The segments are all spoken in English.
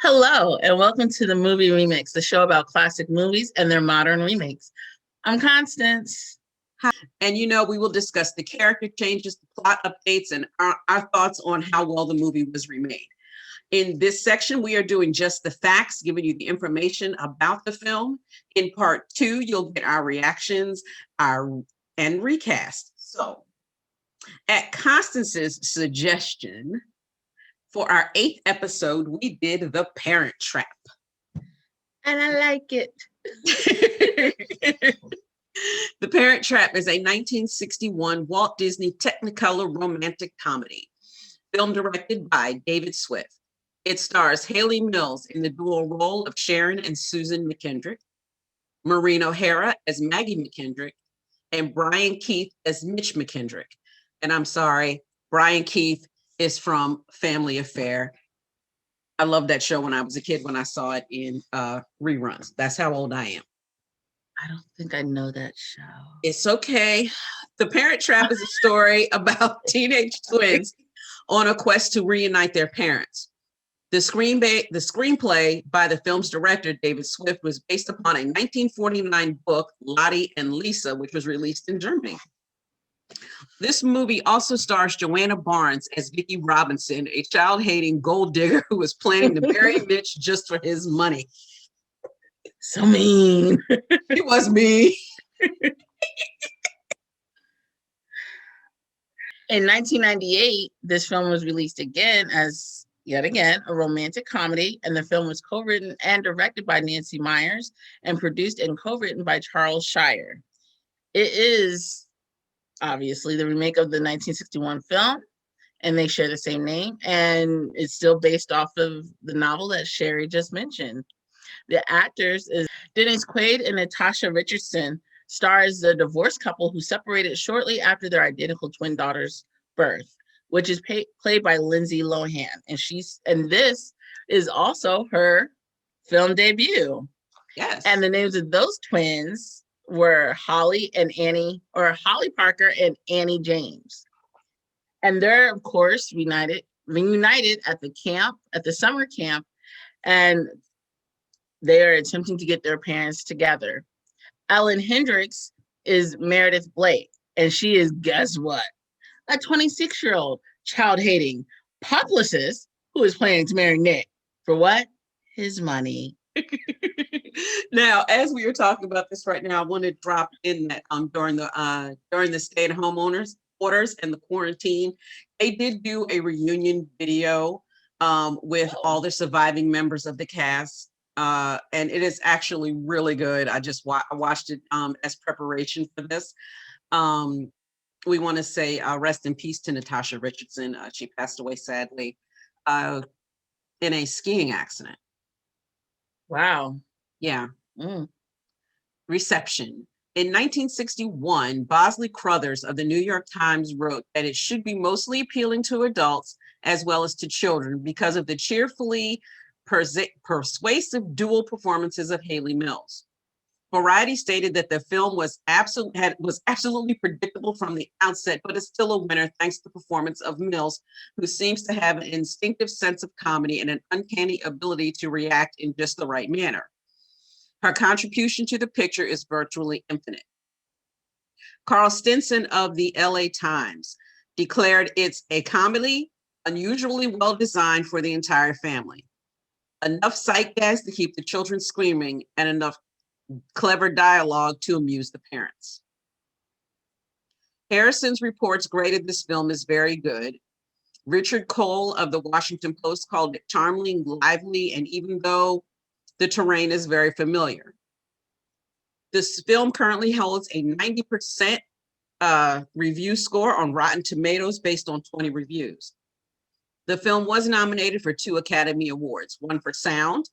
Hello, and welcome to the Movie Remix, the show about classic movies and their modern remakes. I'm Constance. And we will discuss the character changes, the plot updates, and our thoughts on how well the movie was remade. In this section, we are doing just the facts, giving you the information about the film. In part two, you'll get our reactions, and recast. So, at Constance's suggestion, for our 8th episode, we did The Parent Trap. And I like it. The Parent Trap is a 1961 Walt Disney Technicolor romantic comedy, film directed by David Swift. It stars Haley Mills in the dual role of Sharon and Susan McKendrick, Maureen O'Hara as Maggie McKendrick, and Brian Keith as Mitch McKendrick. And I'm sorry, Brian Keith is from Family Affair. I loved that show when I was a kid when I saw it in reruns. That's how old I am. I don't think I know that show. It's okay. The Parent Trap is a story about teenage twins on a quest to reunite their parents. The screenplay by the film's director, David Swift, was based upon a 1949 book, Lottie and Lisa, which was released in Germany. This movie also stars Joanna Barnes as Vicki Robinson, a child-hating gold digger who was planning to bury Mitch just for his money. So mean. It was me. In 1998, this film was released again as, yet again, a romantic comedy, and the film was co-written and directed by Nancy Meyers and produced and co-written by Charles Shire. It is obviously the remake of the 1961 film, and they share the same name, and it's still based off of the novel that Sherry just mentioned. The actors is Dennis Quaid and Natasha Richardson, stars the divorced couple who separated shortly after their identical twin daughter's birth, which is played by Lindsay Lohan, and this is also her film debut. Yes. And the names of those twins were Holly Parker and Annie James. And they're, of course, reunited at the summer camp, and they are attempting to get their parents together. Ellen Hendricks is Meredith Blake, and she is, guess what? A 26-year-old child-hating publicist who is planning to marry Nick. For what? His money. Now, as we are talking about this right now, I want to drop in that during the stay-at-home orders and the quarantine, they did do a reunion video with all the surviving members of the cast. And it is actually really good. I just watched it as preparation for this. We want to say rest in peace to Natasha Richardson. She passed away sadly in a skiing accident. Wow. Yeah. Reception. In 1961, Bosley Crothers of the New York Times wrote that it should be mostly appealing to adults as well as to children because of the cheerfully persuasive dual performances of Haley Mills. Variety stated that the film was absolutely predictable from the outset, but is still a winner thanks to the performance of Mills, who seems to have an instinctive sense of comedy and an uncanny ability to react in just the right manner. Her contribution to the picture is virtually infinite. Carl Stinson of the LA Times declared it's a comedy unusually well designed for the entire family. Enough sight gags to keep the children screaming and enough clever dialogue to amuse the parents. Harrison's reports graded this film as very good. Richard Cole of the Washington Post called it charmingly lively, and even though the terrain is very familiar. This film currently holds a 90% review score on Rotten Tomatoes based on 20 reviews. The film was nominated for 2 Academy Awards, one for sound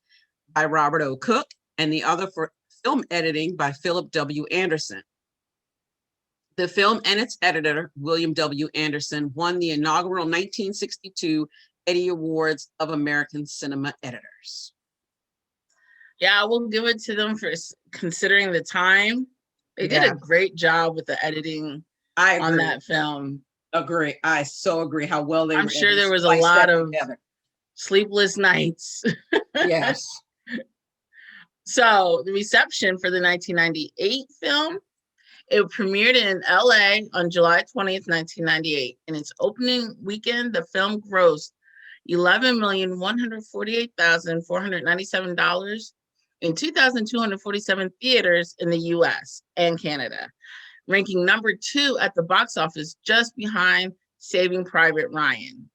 by Robert O. Cook and the other for film editing by Philip W. Anderson. The film and its editor, William W. Anderson, won the inaugural 1962 Eddie Awards of American Cinema Editors. Yeah, I will give it to them for considering the time. They did a great job with the editing on that film. Agree. I so agree how well they I'm sure there was a lot of Sleepless Nights. Yes. So the reception for the 1998 film, it premiered in LA on July 20th, 1998. In its opening weekend, the film grossed $11,148,497 in 2,247 theaters in the US and Canada, ranking number 2 at the box office, just behind Saving Private Ryan.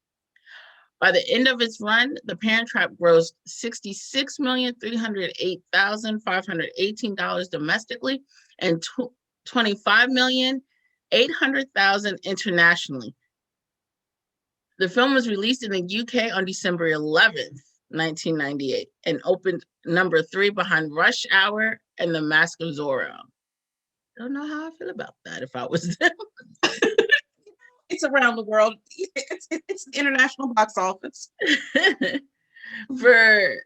By the end of its run, The Parent Trap grossed $66,308,518 domestically and $25,800,000 internationally. The film was released in the UK on December 11th, 1998, and opened number 3 behind Rush Hour and The Mask of Zorro. Don't know how I feel about that if I was them. It's around the world. It's the international box office. For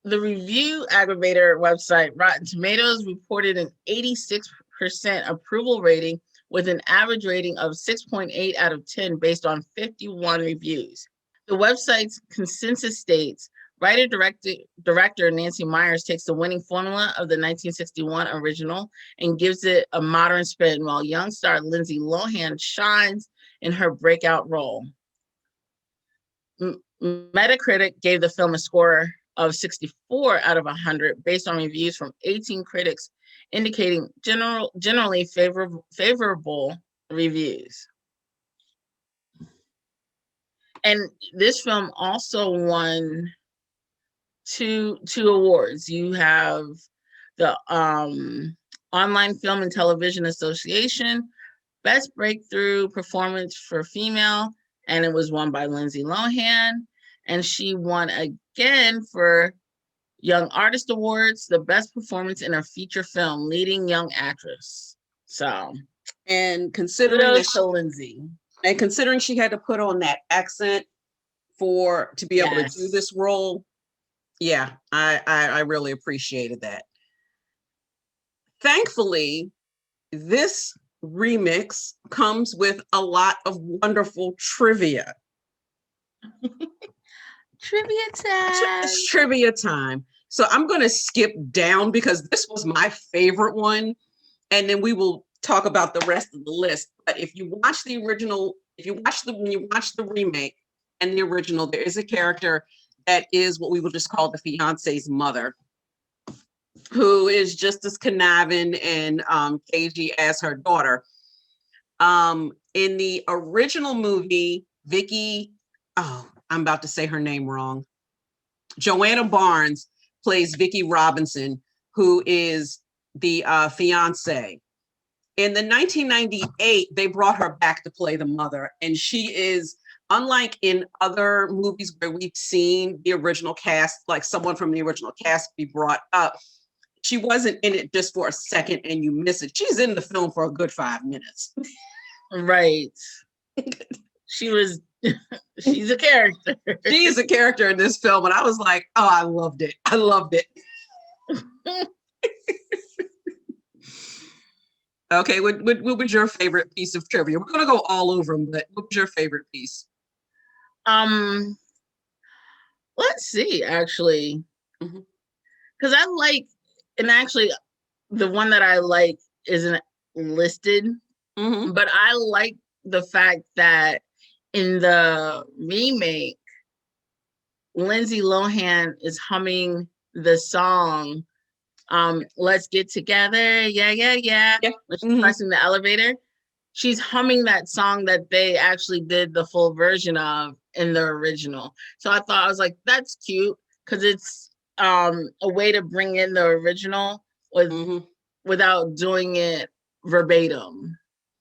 the review aggregator website, Rotten Tomatoes reported an 86% approval rating with an average rating of 6.8 out of 10 based on 51 reviews. The website's consensus states, writer-director Nancy Meyers takes the winning formula of the 1961 original and gives it a modern spin, while young star Lindsay Lohan shines in her breakout role. Metacritic gave the film a score of 64 out of 100 based on reviews from 18 critics, indicating generally favorable reviews. And this film also won two awards. You have the Online Film and Television Association Best Breakthrough Performance for Female, and it was won by Lindsay Lohan. And she won again for Young Artist Awards, the best performance in a feature film, leading young actress. So, and considering Lindsay, and considering she had to put on that accent to be able to do this role, yeah, I really appreciated that. Thankfully, this remix comes with a lot of wonderful trivia. Trivia time. It's trivia time. So I'm going to skip down because this was my favorite one, and then we will talk about the rest of the list. But if you watch the original, when you watch the remake and the original, there is a character that is what we will just call the fiance's mother, who is just as conniving and cagey as her daughter. In the original movie, Vicky, I'm about to say her name wrong. Joanna Barnes plays Vicky Robinson, who is the fiance. In the 1998, they brought her back to play the mother, and she is, unlike in other movies where we've seen the original cast, like someone from the original cast be brought up, she wasn't in it just for a second and you miss it. She's in the film for a good 5 minutes. Right. She's a character. She's a character in this film, and I was like, oh, I loved it. I loved it. Okay, what was your favorite piece of trivia? We're gonna go all over them, but what was your favorite piece? Let's see, actually. Because I like, and actually the one that I like isn't listed, but I like the fact that in the remake, Lindsay Lohan is humming the song, Let's Get Together, yeah. When she's pressing the elevator, she's humming that song that they actually did the full version of in the original. So I was like, that's cute, because it's a way to bring in the original without doing it verbatim.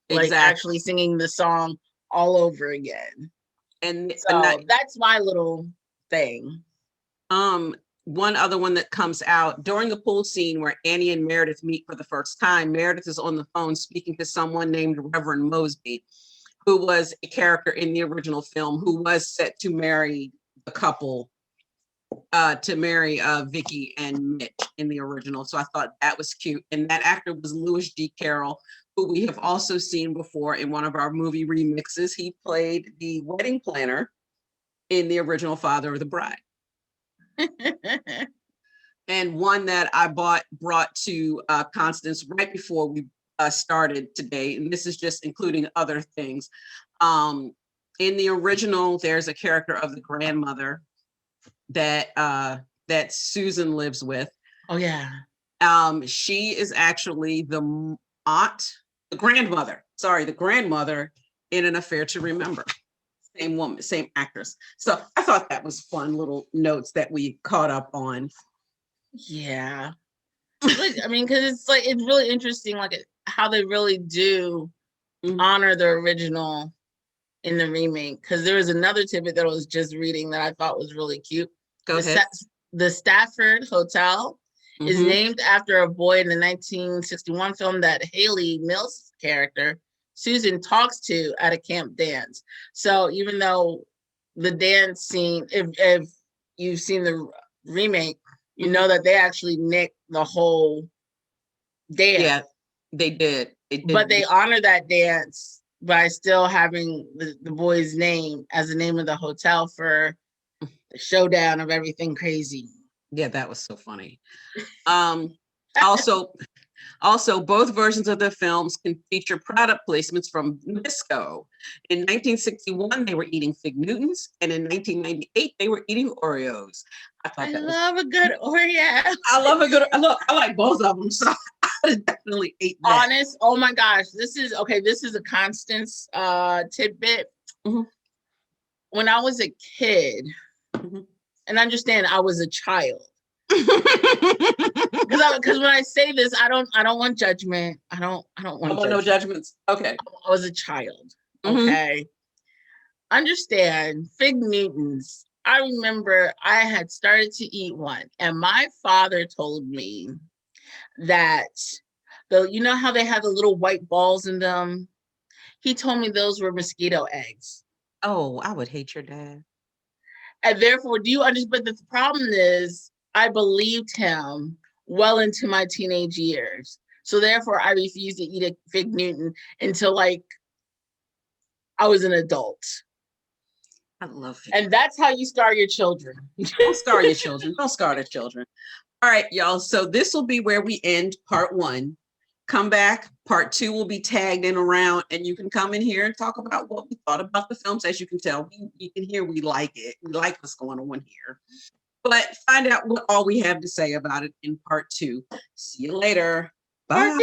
Like actually singing the song all over again. And so that's my little thing. One other one that comes out during the pool scene where Annie and Meredith meet for the first time. Meredith is on the phone speaking to someone named Reverend Mosby, who was a character in the original film, who was set to marry the couple, to marry Vicky and Mitch in the original. So I thought that was cute. And that actor was Louis D. Carroll, who we have also seen before in one of our movie remixes. He played the wedding planner in the original Father of the Bride. And one that I brought to Constance right before we started today, and this is just including other things. In the original, there's a character of the grandmother that that Susan lives with. Oh yeah. She is actually the grandmother in An Affair to Remember. Same woman, same actress. So I thought that was fun little notes that we caught up on. Yeah. I mean, because it's really interesting, how they really do honor the original in the remake. Because there was another tidbit that I was just reading that I thought was really cute. Go ahead. The Stafford Hotel is named after a boy in the 1961 film that Haley Mills' character Susan talks to at a camp dance. So even though the dance scene, if you've seen the remake, you know that they actually nicked the whole dance. Yeah, they did. But they honor that dance by still having the boy's name as the name of the hotel for the showdown of everything crazy. Yeah, that was so funny. Also, both versions of the films can feature product placements from Nabisco. In 1961, they were eating Fig Newtons, and in 1998, they were eating Oreos. I love a good Oreo. I like both of them, so I definitely ate that. Oh my gosh, this is a Constance tidbit. When I was a kid, and understand I was a child. Because when I say this, I don't want judgment. I don't want no judgments. Okay. I was a child. Okay. Understand, Fig Newtons. I remember I had started to eat one, and my father told me that you know how they have the little white balls in them? He told me those were mosquito eggs. Oh, I would hate your dad. And therefore, do you understand? But the problem is, I believed him well into my teenage years. So therefore, I refused to eat a Fig Newton until I was an adult. I love it. And that's how you scar your children. Don't scar your children. Don't scar the children. All right, y'all. So this will be where we end part 1. Come back. Part 2 will be tagged in around, and you can come in here and talk about what we thought about the films. As you can tell, you can hear we like it. We like what's going on here. But find out what all we have to say about it in part 2. See you later. Bye.